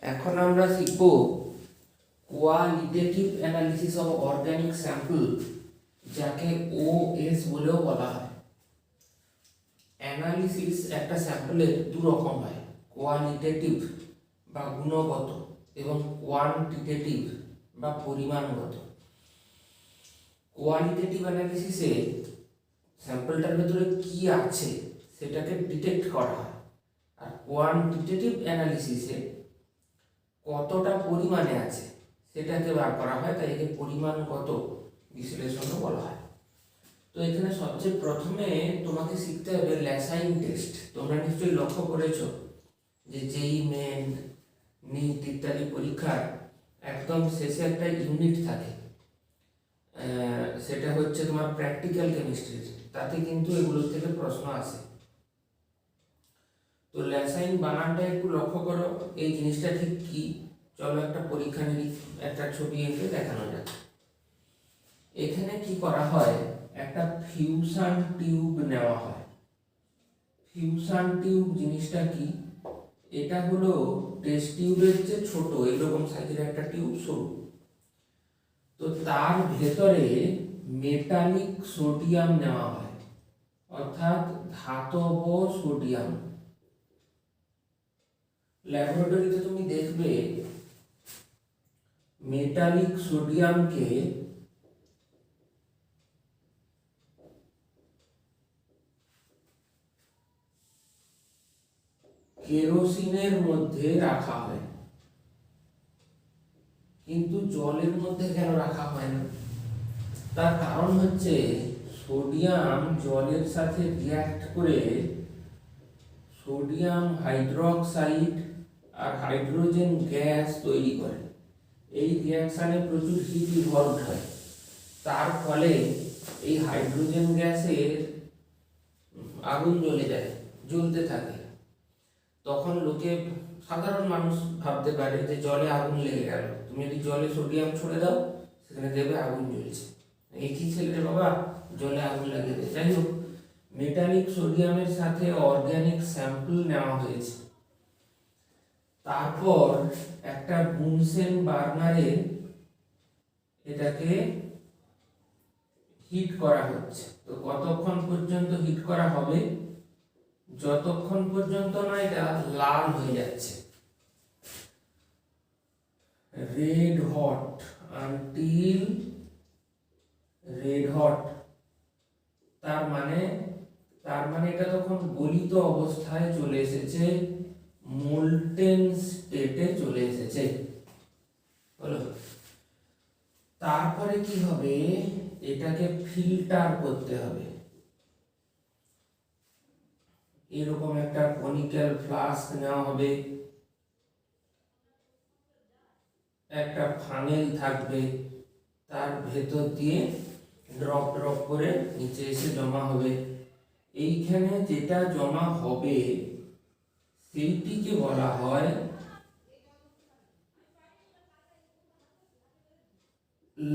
এখন আমরা শিখব qualitative analysis of organic sample, যাকে ওএস বলেও বলা হয়। অ্যানালিসিস একটা স্যাম্পলের দু রকম হয়, কোয়ালিটেটিভ বা গুণগত এবং কোয়ান্টিটেটিভ বা পরিমাণগত। কোয়ালিটেটিভ অ্যানালিসিসে স্যাম্পলটার ভেতরে কি আছে সেটাকে ডিটেক্ট করা হয়, আর কোয়ান্টিটেটিভ অ্যানালিসিসে কতটা পরিমাণে আছে সেটাকে বার করা হয়, তাই একে পরিমাণগত বিশ্লেষণও বলা হয়। তো এখানে সবচেয়ে প্রথমে তোমাকে শিখতে হবে ল্যাসাইন টেস্ট। তোমরা নিশ্চয়ই লক্ষ্য করেছো যে যেই মেন নিট ইত্যাদি পরীক্ষার একদম শেষে একটা ইউনিট থাকে, সেটা হচ্ছে তোমার প্র্যাকটিক্যাল কেমিস্ট্রির, তাতে কিন্তু এগুলোর থেকে প্রশ্ন আসে। তো ল্যাসাইন বানানটা একটু লক্ষ্য করো, এই জিনিসটা ঠিক কি, চলো একটা পরীক্ষা নিয়ে একটা ছবি এঁকে দেখানো যাক। এখানে কি করা হয়, একটা ফিউশন টিউব নেওয়া হয়। ফিউশন টিউব জিনিসটা কি, এটা হলো টেস্ট টিউবের চেয়ে ছোট, এরকম সাইজের একটা টিউব, সরু। তো তার ভেতরে মেটালিক সোডিয়াম নেওয়া হয়, অর্থাৎ ধাতব সোডিয়াম। ল্যাবরেটরিতে তুমি দেখবে মেটালিক সোডিয়ামকে কেরোসিনের মধ্যে রাখা হয়, কিন্তু জলের মধ্যে কেন রাখা হয় না? তার কারণ হচ্ছে সোডিয়াম জলের সাথে রিঅ্যাক্ট করে সোডিয়াম হাইড্রোক্সাইড আর হাইড্রোজেন গ্যাস তৈরি করে। এই রিঅ্যাকশনে প্রচুর হিট ইনভলভড হয়, তার ফলে এই হাইড্রোজেন গ্যাসের আগুন জ্বলে যায়, জ্বলতে থাকে। তখন লোকে, সাধারণ মানুষ ভাবতে পারে যে জলে আগুন লেগে গেল, তুমি যদি জলে সোডিয়াম ছড়ে দাও সেখানে দেখবে আগুন জ্বলছে, একই ছেলে বাবা জলে আগুন লাগিয়ে দেয়। যাই হোক, মেটালিক সোডিয়ামের সাথে অর্গানিক স্যাম্পল নেওয়া হয়েছে, তারপর একটা বুনসেন বার্নারে এটাকে হিট করা হচ্ছে। তো কতক্ষণ পর্যন্ত হিট করা হবে? যতক্ষণ পর্যন্ত না এটা লাল হয়ে যাচ্ছে, red hot, until red hot. তার মানে এটা তখন গলিত অবস্থায় চলে এসেছে, মোল্টেন স্টেটে চলে এসেছে। বলো, তারপরে কি হবে? এটাকে ফিল্টার করতে হবে। এরকম একটা কনিক্যাল ফ্লাস্ক নেওয়া হবে, একটা ফানেল থাকবে, তার ভেতর দিয়ে ড্রপ ড্রপ করে নিচে এসে জমা হবে। এইখানে যেটা জমা হবে সেইটিকে বলা হয়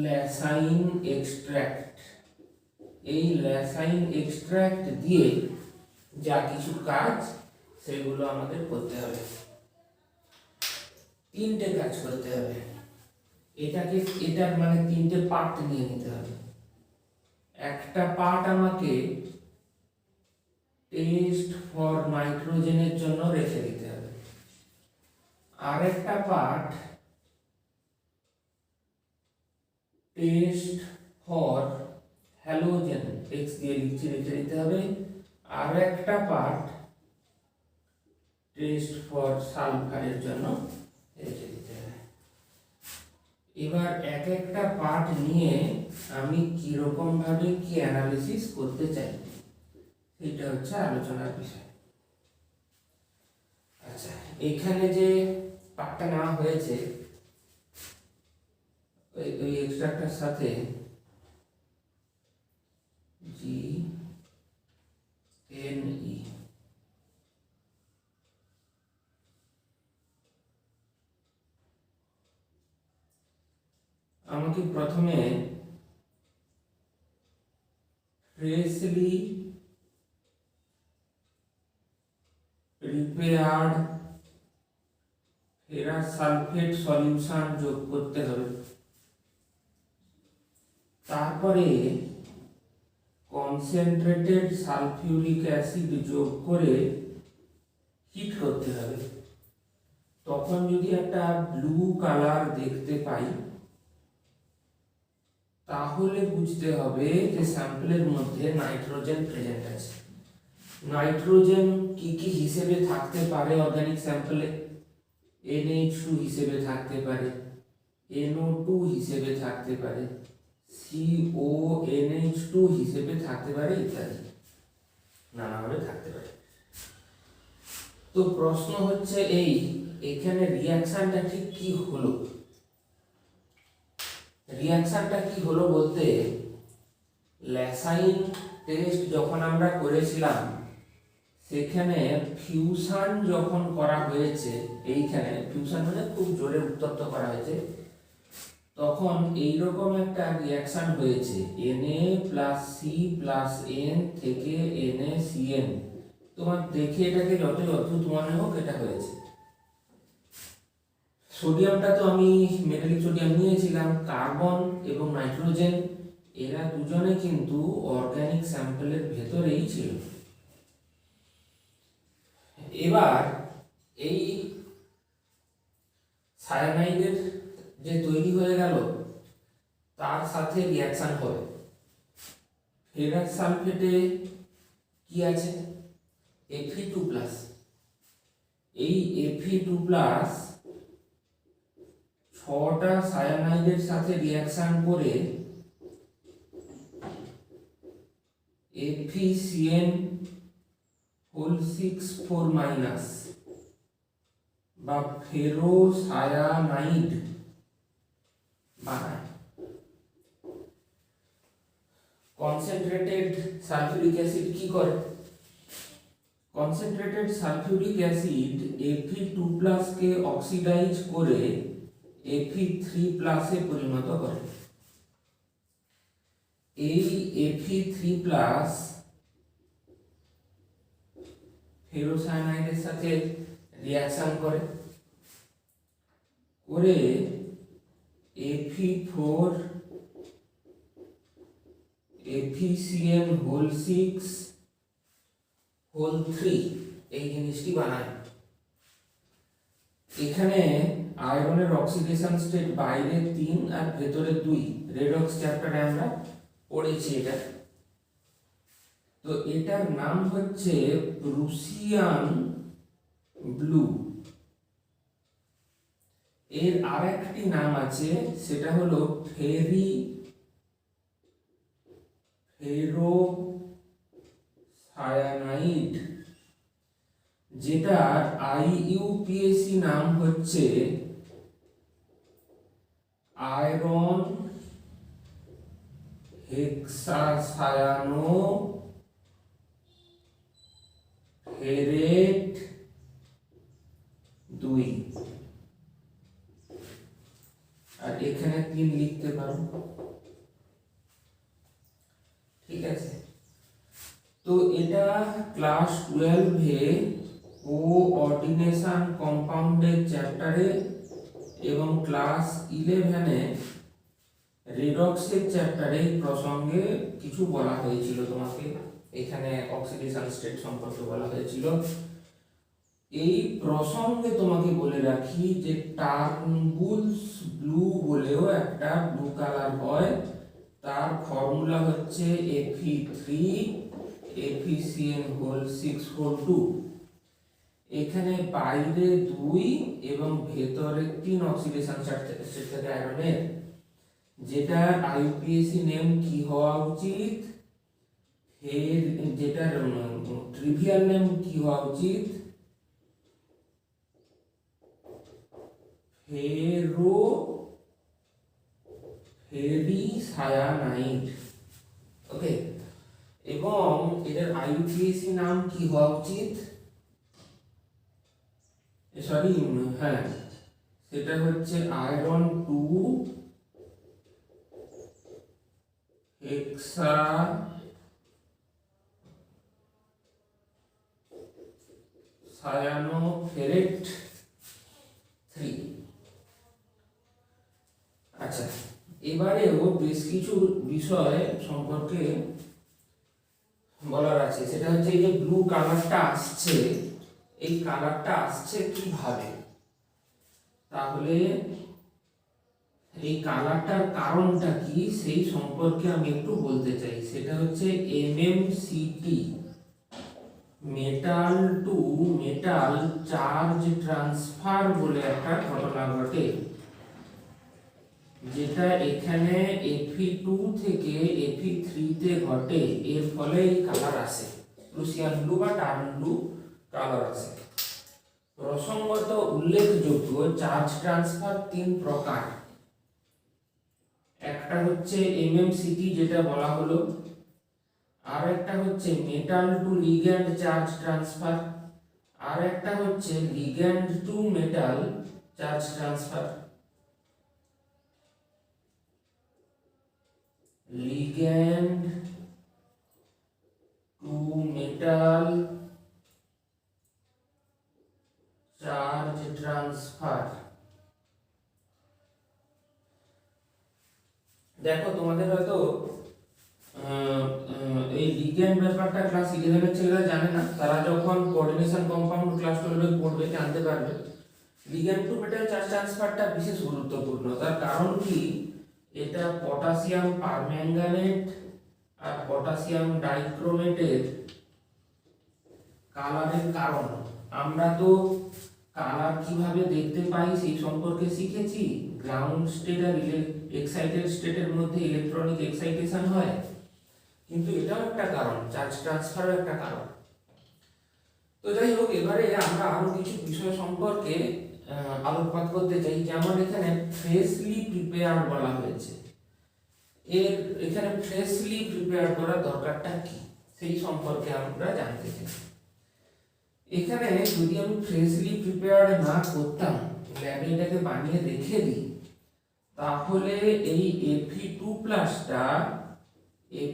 ল্যাসাইন এক্সট্র্যাক্ট। এই ল্যাসাইন এক্সট্র্যাক্ট দিয়ে যা কিছু কাজ সেগুলো আমাদের করতে হবে। তিনটে কাজ করতে হবে, এটার মানে তিনটে পার্ট নিয়ে নিতে হবে। একটা পার্ট আমাকে টেস্ট ফর নাইট্রোজেনের জন্য রেখে দিতে হবে, আর একটা part test for halogen, x দিয়ে লিখে রেখে দিতে হবে, আর একটা পার্ট টেস্ট ফর সালফারের জন্য রেখে দিতে হবে। এবার এক একটা পার্ট নিয়ে আমি কিরকম ভাবে কি অ্যানালিসিস করতে চাই এটা হচ্ছে আলোচনার বিষয়। আচ্ছা, এখানে যে পার্টটা নেওয়া হয়েছে ওই এক্সট্রাক্টের সাথে GNE, আমাকে প্রথমে freshly prepared ferrous sulphate solution যোগ করতে হবে। তারপরে কনসেন্ট্রেটেড সালফিউরিক অ্যাসিড যোগ করে হিট করতে হবে। তখন যদি একটা ব্লু কালার দেখতে পাই তাহলে বুঝতে হবে যে স্যাম্পলের মধ্যে নাইট্রোজেন প্রেজেন্ট আছে। নাইট্রোজেন কি কি হিসেবে থাকতে পারে অর্গানিক স্যাম্পলে? NH2 হিসেবে থাকতে পারে, NO2 হিসেবে থাকতে পারে, CONH2 হিসেবে থাকতে পারে, ইত্যাদি নানাভাবে থাকতে পারে। তো প্রশ্ন হচ্ছে এই, এখানে রিঅ্যাকশনটা ঠিক কি হলো? রিঅ্যাকশনটা কি হলো বলতে, ল্যাসাইন টেস্ট যখন আমরা করেছিলাম সেখানে ফিউশন যখন করা হয়েছে, এইখানে ফিউশন মানে খুব জোরে উত্তপ্ত করা হয়েছে, তখন এইরকম একটা রিঅ্যাকশন হয়েছে, Na+C+N থেকে NaCN। তোমার দেখে এটাকে যতই অদ্ভুত মনে হোক, এটা হয়েছে। সোডিয়ামটা তো আমি মেটালিক সোডিয়াম নিয়েছিলাম, কার্বন এবং নাইট্রোজেন এরা দুজনে কিন্তু অর্গানিক স্যাম্পলের ভেতরেই ছিল। এবার এই সায়ানাইডের যে তৈরি হয়ে গেল তার সাথে রিঅ্যাকশন হবে। ফেরাস সালফেটে কি আছে? Fe2+। এই Fe2+ 6টা সায়ানাইডের সাথে রিঅ্যাকশন করে FeCN6 বা ফেরোসায়ানাইড বানায়। কনসেন্ট্রেটেড সালফিউরিক অ্যাসিড কি করে? কনসেন্ট্রেটেড সালফিউরিক অ্যাসিড Fe2+ কে অক্সিডাইজ করে Fe3+ এ পরিণত করে। এই Fe3+ ফেরোসায়ানাইডের সাথে রিঅ্যাকশন করে Fe4 FeCN6 এই জিনিসটি বানায়। এখানে আয়রনের অক্সিডেশন স্টেট বাইরে 3 আর ভেতরে 2, রেডক্স চ্যাপ্টারে আমরা পড়েছি এটা। তো এটার নাম হচ্ছে প্রুসিয়ান ব্লু। এর আরেকটি নাম আছে, সেটা হলো ফেরোসায়ানাইড, যেটার IUPAC নাম হচ্ছে আয়রন হেক্সাসায়ানো ফেরেট 2। আর এখানে 3 লিখতে পারো, ঠিক আছে। তো এটা ক্লাস 12-এ কোঅর্ডিনেশন কম্পাউন্ডের চ্যাপ্টারে এবং ক্লাস 11-এ রেডক্সের চ্যাপ্টারে প্রসঙ্গে কিছু বলা হয়েছিল তোমাকে। এখানে অক্সিডেশন স্টেট সম্পর্কে বলা হয়েছিল। এই প্রসঙ্গে তোমাকে বলে রাখি যে টার্নবুলস ব্লু বলেও একটা ব্লু কালার হয়, তার ফর্মুলা হচ্ছে Fe3 FeCN6 এখানে বাইরে 2 এবং ভেতরে 3 অক্সিডেশন স্টেট থাকে আয়রনের, যেটা IUPAC নেম কি হওয়া উচিত, যেটার ট্রিভিয়াল নেম কি হওয়া উচিত, ফেরিসায়ানাইড। ওকে, এবং এটার IUPAC নাম কি হওয়া উচিত, সরি হ্যাঁ, সেটা হচ্ছে আয়রন 2 হেক্সা সায়ানোফেরেট 3। এবারেও বেশ কিছু বিষয় সম্পর্কে বলার আছে। সেটা হচ্ছে এই যে ব্লু কালারটা আসছে, এই কালারটা আসছে কিভাবে, তাহলে এই কালারটার কারণটা কি সেই সম্পর্কে আমি একটু বলতে চাই। সেটা হচ্ছে MMCT, metal to metal charge transfer বলে একটা ঘটনা ঘটে, যেটা এখানে Fe2 থেকে Fe3 তে ঘটে। এর ফলে এই কালার আসে, প্রুসিয়ান ব্লু বা টার্ন ব্লু কালার আসে। প্রসঙ্গত উল্লেখযোগ্য চার্জ ট্রান্সফার তিন প্রকার। একটা হচ্ছে এমএমসিটি যেটা বলা হলো, আর একটা হচ্ছে metal to ligand charge transfer, আর একটা হচ্ছে ligand to metal charge transfer. Ligand to metal charge transfer. দেখো তোমাদের হয়তো এই লিগ্যান্ড ব্যাপারটা ক্লাস 11 এর ছেলেরা জানে না, তারা যখন কোঅর্ডিনেশন কম্পাউন্ড ক্লাস 12 এ পড়বে জানতে পারবে। লিগ্যান্ড টু মেটাল চার্জ ট্রান্সফারটা বিশেষ গুরুত্বপূর্ণ। তার কারণ কি, এটা পটাশিয়াম পারম্যাঙ্গানেট আর পটাশিয়াম ডাইক্রোমেটের কালারের কারণ। আমরা তো কালার কিভাবে দেখতে পাই সেই সম্পর্কে শিখেছি। গ্রাউন্ড স্টেট আর এক্সাইটেড স্টেটের মধ্যে ইলেকট্রনিক এক্সাইটেশন হয়, কিন্তু এটাও একটা কারণ, চার্জ ট্রান্সফারও একটা কারণ। তো যাই হোক, এবারে আমরা আরো কিছু বিষয় সম্পর্কে আলোকপাত করতে চাই। যেমন এখানে ফ্রেশলি প্রিপেয়ার্ড বলা হয়েছে, এর এখানে ফ্রেশলি প্রিপেয়ার করার দরকারটা কি সেই সম্পর্কে আমরা জানতে চাই। এখানে যদি আমি ফ্রেশলি প্রিপেয়ার্ড না করতাম, ল্যাবে এটাকে বানিয়ে রেখে দিই, তাহলে এই Fe2+টা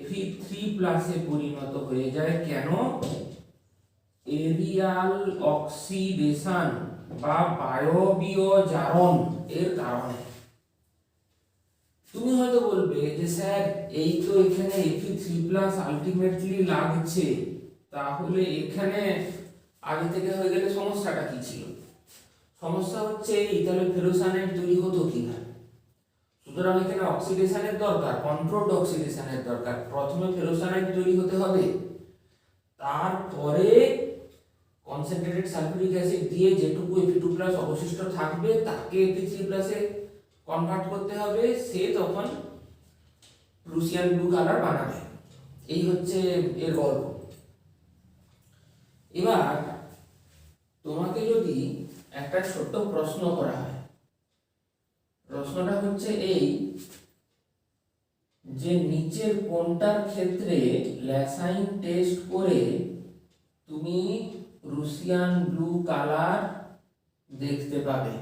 Fe3+ এ পরিণত হয়ে যায়। কেন? এরিয়াল অক্সিডেশন বা বায়বীয় জারণ এর কারণে। তুমি হয়তো বলবে যে স্যার এই তো এখানে Fe3+ আলটিমেটলি লাগছে, তাহলে এখানে আগে থেকে হয়ে গেলে সমস্যাটা কি ছিল? সমস্যা হচ্ছে এই, তাহলে ফেরোসানাইড তৈরি হতো কিভাবে? সুতরাং এখানে অক্সিডেশনের দরকার, কন্ট্রোলড অক্সিডেশনের দরকার। প্রথমে ফেরোসানাইড তৈরি হতে হবে, তারপরে কনসেন্ট্রেটেড সালফিউরিক অ্যাসিড দিয়ে যেটুকু Fe2+ অবশিষ্ট থাকবে তাকে Fe3+ এ কনভার্ট করতে হবে, সে তখন প্রুসিয়ান ব্লু কালার বানাবে। এই হচ্ছে এর গল্প। এবার তোমাকে যদি একটা ছোট্ট প্রশ্ন করা হয়, প্রশ্নটা হচ্ছে এই যে নিচের কোনটার ক্ষেত্রে ল্যাসাইন টেস্ট করে তুমি প্রুসিয়ান ব্লু কালার দেখতে পাবে?